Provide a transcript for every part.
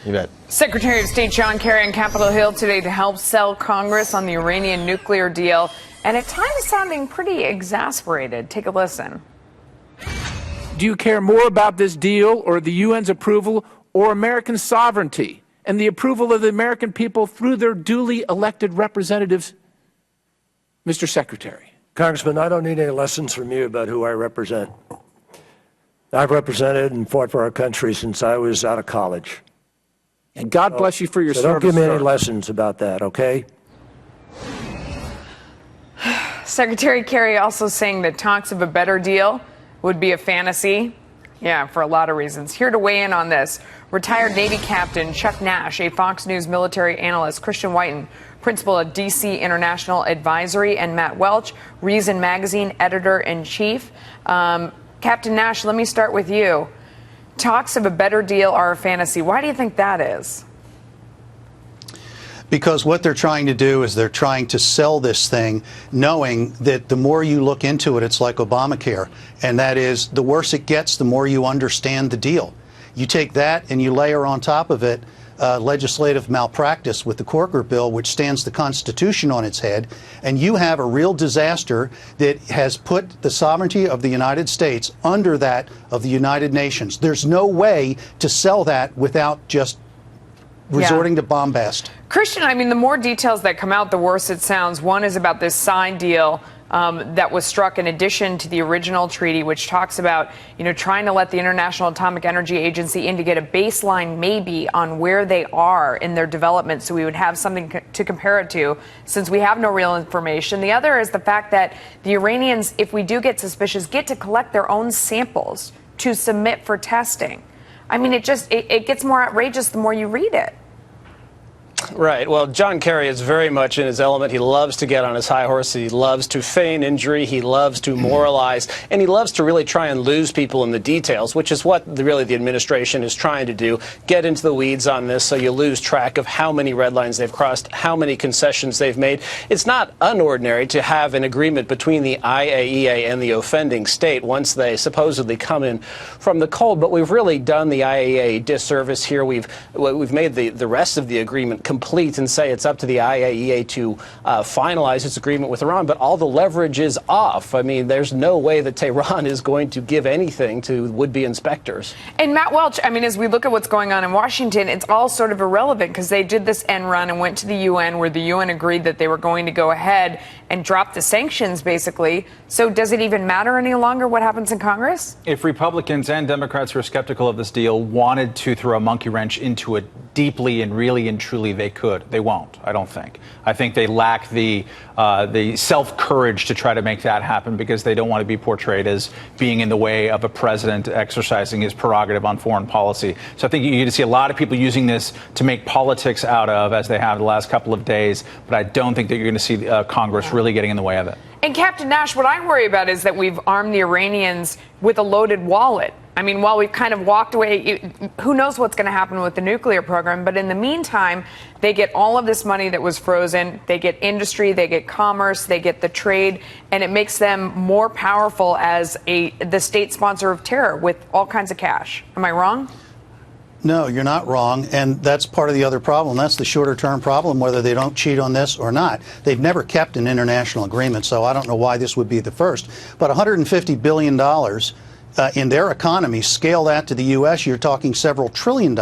You bet. Secretary of State John Kerry on Capitol Hill today to help sell Congress on the Iranian nuclear deal, and at times sounding pretty exasperated. Take a listen. Do you care more about this deal or the UN's approval or American sovereignty and the approval of the American people through their duly elected representatives, Mr. Secretary? Congressman, I don't need any lessons from you about who I represent. I've represented and fought for our country since I was out of college. And God bless you for your so service. Don't give me any lessons about that, okay? Secretary Kerry also saying that talks of a better deal would be a fantasy. Yeah, for a lot of reasons. Here to weigh in on this, retired Navy Captain Chuck Nash, a Fox News military analyst, Christian Whiton, principal at DC International Advisory, and Matt Welch, Reason Magazine editor-in-chief. Captain Nash, let me start with you. Talks of a better deal are a fantasy. Why do you think that is? Because what they're trying to do is they're trying to sell this thing, knowing that the more you look into it, it's like Obamacare. And that is, the worse it gets, the more you understand the deal. You take that and you layer on top of it legislative malpractice with the Corker bill, which stands the Constitution on its head, and you have a real disaster that has put the sovereignty of the United States under that of the United Nations. There's no way to sell that without just resorting to bombast. Christian, I mean, the more details that come out, the worse it sounds. One is about this side deal that was struck in addition to the original treaty, which talks about, trying to let the International Atomic Energy Agency in to get a baseline maybe on where they are in their development, so we would have something to compare it to, since we have no real information. The other is the fact that the Iranians, if we do get suspicious, get to collect their own samples to submit for testing. I mean, it gets more outrageous the more you read it. Right. Well, John Kerry is very much in his element. He loves to get on his high horse. He loves to feign injury. He loves to moralize. And he loves to really try and lose people in the details, which is what really the administration is trying to do. Get into the weeds on this so you lose track of how many red lines they've crossed, how many concessions they've made. It's not unordinary to have an agreement between the IAEA and the offending state once they supposedly come in from the cold. But we've really done the IAEA a disservice here. We've made the rest of the agreement complete and say it's up to the IAEA to finalize its agreement with Iran, but all the leverage is off. I mean, there's no way that Tehran is going to give anything to would-be inspectors. And Matt Welch, I mean, as we look at what's going on in Washington, it's all sort of irrelevant because they did this end run and went to the UN, where the UN agreed that they were going to go ahead and drop the sanctions, basically. So does it even matter any longer what happens in Congress? If Republicans and Democrats who are skeptical of this deal wanted to throw a monkey wrench into it deeply and really and truly, they could. They won't, I don't think. I think they lack the self-courage to try to make that happen because they don't want to be portrayed as being in the way of a president exercising his prerogative on foreign policy. So I think you're going to see a lot of people using this to make politics out of, as they have the last couple of days, but I don't think that you're going to see Congress really getting in the way of it. And Captain Nash, what I worry about is that we've armed the Iranians with a loaded wallet. I mean, while we've kind of walked away, who knows what's going to happen with the nuclear program, but in the meantime, they get all of this money that was frozen, they get industry, they get commerce, they get the trade, and it makes them more powerful as the state sponsor of terror with all kinds of cash. Am I wrong? No, you're not wrong, and that's part of the other problem. That's the shorter-term problem, whether they don't cheat on this or not. They've never kept an international agreement, so I don't know why this would be the first. But $150 billion in their economy, scale that to the U.S., you're talking several $1 trillion.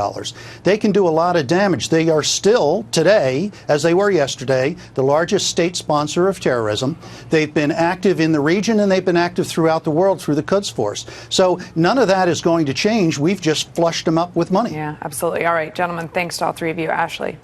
They can do a lot of damage. They are still, today, as they were yesterday, the largest state sponsor of terrorism. They've been active in the region, and they've been active throughout the world through the Quds Force. So none of that is going to change. We've just flushed them up with money. Yeah, absolutely. All right, gentlemen, thanks to all three of you. Ashley.